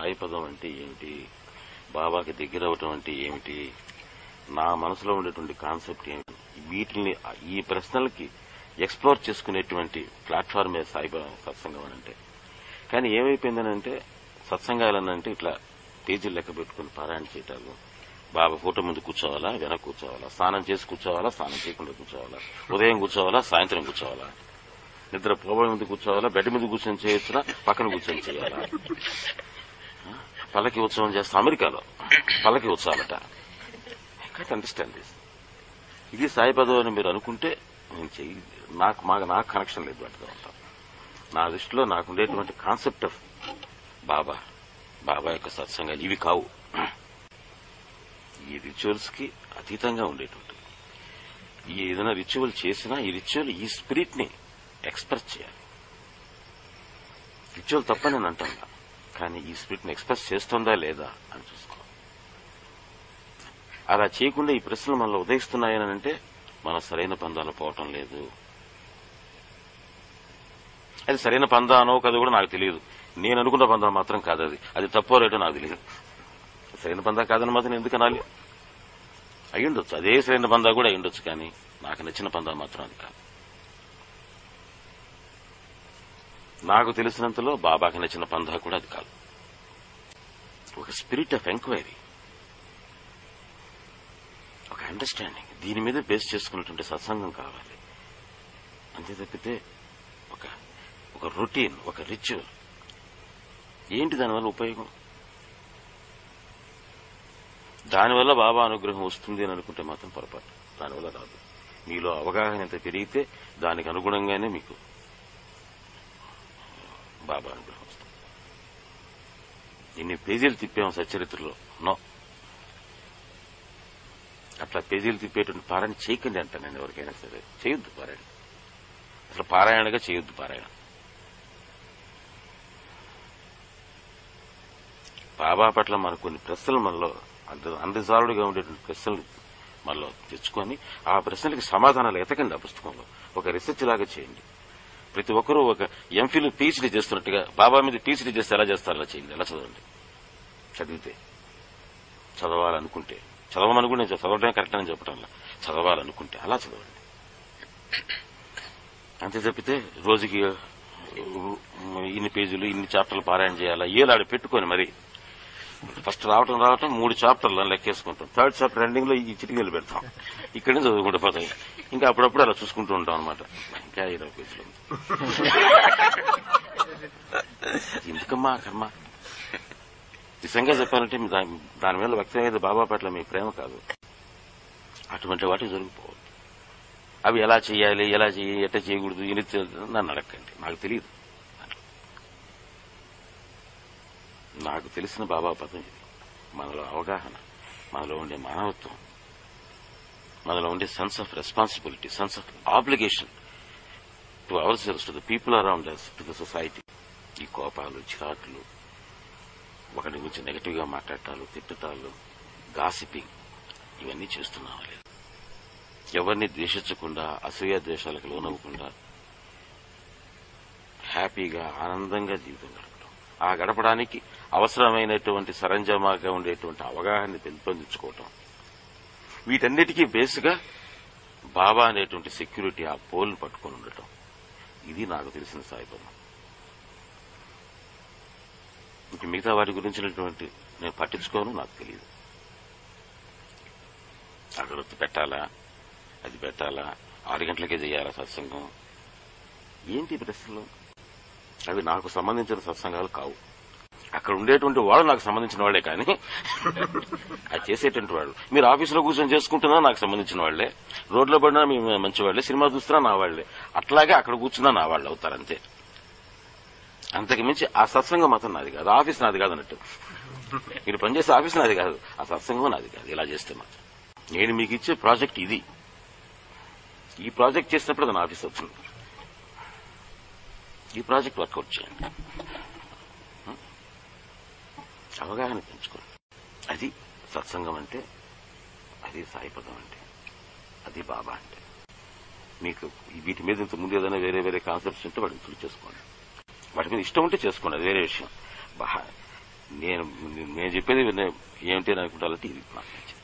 సాయిపదం అంటే ఏమిటి, బాబాకి దగ్గర అవటం అంటే ఏమిటి, నా మనసులో ఉండేటువంటి కాన్సెప్ట్ ఏమిటి, వీటిని ఈ ప్రశ్నలకి ఎక్స్ప్లోర్ చేసుకునేటువంటి ప్లాట్ఫార్మే సాయిబాబా సత్సంగం అంటే. కానీ ఏమైపోయిందనంటే సత్సంగాలనంటే ఇట్లా పేజీలు లెక్క పెట్టుకుని పారాయణ చేయటాలు, బాబా ఫోటో ముందు కూర్చోవాలా, వెనక కూర్చోవాలా, స్నానం చేసి కూర్చోవాలా, స్నానం చేయకుండా కూర్చోవాలా, ఉదయం కూర్చోవాలా, సాయంత్రం కూర్చోవాలా, నిద్ర పోవడం మీద కూర్చోవాలా, బెడ్ మీద కూర్చొని చేయొచ్చునా, పక్కన కూర్చొని చేయాలా, పల్లకి ఉత్సవం చేస్తా, అమెరికాలో పల్లకి ఉత్సవాలట. I understand this. ఇది సాయిపదం అని మీరు అనుకుంటే నేను నాకు కనెక్షన్ లేదు వాటితో ఉంటాం. నా దృష్టిలో నాకుండేటువంటి కాన్సెప్ట్ ఆఫ్ బాబా యొక్క సత్సంగాలు ఇవి కావు. ఈ రిచువల్స్ కి అతీతంగా ఉండేటువంటి ఏదైనా రిచువల్ చేసినా ఈ రిచువల్ ఈ స్పిరిట్ ని ఎక్స్ప్రెస్ చేయాలి. రిచువల్ తప్పని నేను అంటున్నా, కానీ ఈ స్పిరిట్ ని ఎక్స్ప్రెస్ చేస్తుందా లేదా అని చూసుకో. అలా చేయకుండా ఈ ప్రశ్నలు మనలో ఉదయిస్తున్నాయని అంటే మనం సరైన పందాలు పోవటం లేదు. అది సరైన పందా అనో కదా కూడా నాకు తెలియదు. నేను అనుకున్న పందా మాత్రం కాదు, అది తప్పో రేటో నాకు తెలియదు. సరైన పందా కాదని మాత్రం ఎందుకు అనాలి? అయ్యుండొచ్చు, అదే సరైన పందా కూడా అయ్యుండొచ్చు, కానీ నాకు నచ్చిన పందా మాత్రం అది కాదు. నాకు తెలిసినంతలో బాబాకి నచ్చిన పందా కూడా అది కాదు. ఒక స్పిరిట్ ఆఫ్ ఎంక్వైరీ, ఒక అండర్స్టాండింగ్, దీని మీద బేస్ చేసుకున్నటువంటి సత్సంగం కావాలి. అంతే తప్పితే ఒక రొటీన్, ఒక రిచువల్ ఏంటి దానివల్ల ఉపయోగం? దానివల్ల బాబా అనుగ్రహం వస్తుంది అని అనుకుంటే మాత్రం పొరపాటు. దానివల్ల రాదు. మీలో అవగాహన ఎంత పెరిగితే దానికి అనుగుణంగానే మీకు బాబా అనుగ్రహం వస్తుంది. ఎన్ని పేజీలు తిప్పాము సచ్చరిత్రలో, నో, అట్లా పేజీలు తిప్పేటువంటి పారాయణ చేయకండి అంట నేను ఎవరికైనా సరే. చేయొద్దు పారాయణ, అసలు పారాయణగా చేయొద్దు పారాయణ. బాబా పట్ల మనకు కొన్ని ప్రశ్నలు మనలో అన్రిజాల్వ్డ్ గా ఉండేటువంటి ప్రశ్నలు మనలో తెచ్చుకొని ఆ ప్రశ్నలకి సమాధానాలు ఎతకండి. ఆ పుస్తకంలో ఒక రీసెర్చ్ లాగా చేయండి. ప్రతి ఒక్కరూ ఒక ఎంఫిల్ పీహెచ్డీ చేస్తున్నట్టుగా బాబా మీద పీహెచ్డీ చేస్తే ఎలా చేస్తారో అలా చేయండి. ఎలా చదవండి. చదివితే చదవాలనుకుంటే చదవమనుకుంటే నేను చదవడమే కరెక్ట్ అని చెప్పడంలా, చదవాలనుకుంటే అలా చదవండి. అంతే తప్పితే రోజుకి ఇన్ని పేజీలు ఇన్ని చాప్టర్లు పారాయణ చేయాలా ఏలాడు పెట్టుకొని మరి ఫస్ట్ రావటం 3 చాప్టర్లు లెక్కేసుకుంటాం. 3rd చాప్టర్ ఎండింగ్ లో ఈ చిటికీలు పెడతాం. ఇక్కడి నుంచి చదువుకుంటూ పోతాయి. ఇంకా అప్పుడప్పుడు అలా చూసుకుంటూ ఉంటాం అనమాట. ఇంకా 20 పేజీలు ఎందుకమ్మా కర్మ. నిజంగా చెప్పాలంటే దాని మీద వ్యక్తమయ్యేది బాబా పట్ల మీ ప్రేమ కాదు. అటువంటి వాటి జరిగిపోవద్దు. అవి ఎలా చేయాలి, ఎట్లా చేయకూడదు, నన్ను అడగండి, నాకు తెలియదు. నాకు తెలిసిన బాబా పదం ఇది. మనలో అవగాహన, మనలో ఉండే మానవత్వం, మనలో ఉండే sense of responsibility, sense of obligation to our selves, to the people around us, to the society. ఈ కోపాలు, చిరాకులు, ఒకటి గురించి నెగటివ్ గా మాట్లాడటాలు, తిట్టటాలు, గాసిపింగ్, ఇవన్నీ చేస్తున్నాం లేదు. ఎవరిని ద్వేషించకుండా, అసూయ ద్వేషాలకు లోనవ్వకుండా హ్యాపీగా ఆనందంగా జీవితం గడపడం. ఆ గడపడానికి అవసరమైనటువంటి సరంజామాగా ఉండేటువంటి అవగాహన పెంపొందించుకోవటం, వీటన్నిటికీ బేస్గా బాబా అనేటువంటి సెక్యూరిటీ, ఆ పోల్ని పట్టుకొని ఉండటం, ఇది నాకు తెలిసిన సాయిబాబా. ఇంక మిగతా వాటి గురించినటువంటి నేను పట్టించుకోను, నాకు తెలియదు. అగరొత్తి పెట్టాలా, అది పెట్టాలా, 6 గంటలకే చేయాలా సత్సంగం, ఏంటి ప్రశ్నలు? అవి నాకు సంబంధించిన సత్సంగాలు కావు. అక్కడ ఉండేటువంటి వాళ్ళు నాకు సంబంధించిన వాళ్లే, కానీ అది చేసేటువంటి వాళ్ళు. మీరు ఆఫీసులో కూర్చొని చేసుకుంటున్నా నాకు సంబంధించిన వాళ్లే, రోడ్లో పడినా మీ మంచి వాళ్లే, సినిమా చూస్తున్నా నా వాళ్లే, అట్లాగే అక్కడ కూర్చున్నా నా వాళ్ళు అవుతారు అంతే. అంతకు మించి ఆ సత్సంగం మాత్రం నాది కాదు, ఆఫీస్ నాది కాదు అన్నట్టు. మీరు పనిచేసే ఆఫీస్ నాది కాదు, ఆ సత్సంగం నాది కాదు. ఇలా చేస్తే మాత్రం నేను మీకు ఇచ్చే ప్రాజెక్ట్ ఇది. ఈ ప్రాజెక్ట్ చేసినప్పుడు అది నా ఆఫీస్ అవుతుంది. ఈ ప్రాజెక్ట్ వర్కౌట్ చేయండి, అవగాహన పెంచుకోండి. అది సత్సంగం అంటే, అది సాయిపదం అంటే, అది బాబా అంటే. మీకు వీటి మీద ఇంత ముందు ఏదైనా వేరే కాన్సెప్ట్స్ ఉంటే వాటిని చూసి చేసుకోండి. వాటి మీద ఇష్టం ఉంటే చేసుకోండి, అది వేరే విషయం. నేను చెప్పేది ఏమిటి అనుకుంటానంటే ఇది నాకు నచ్చింది.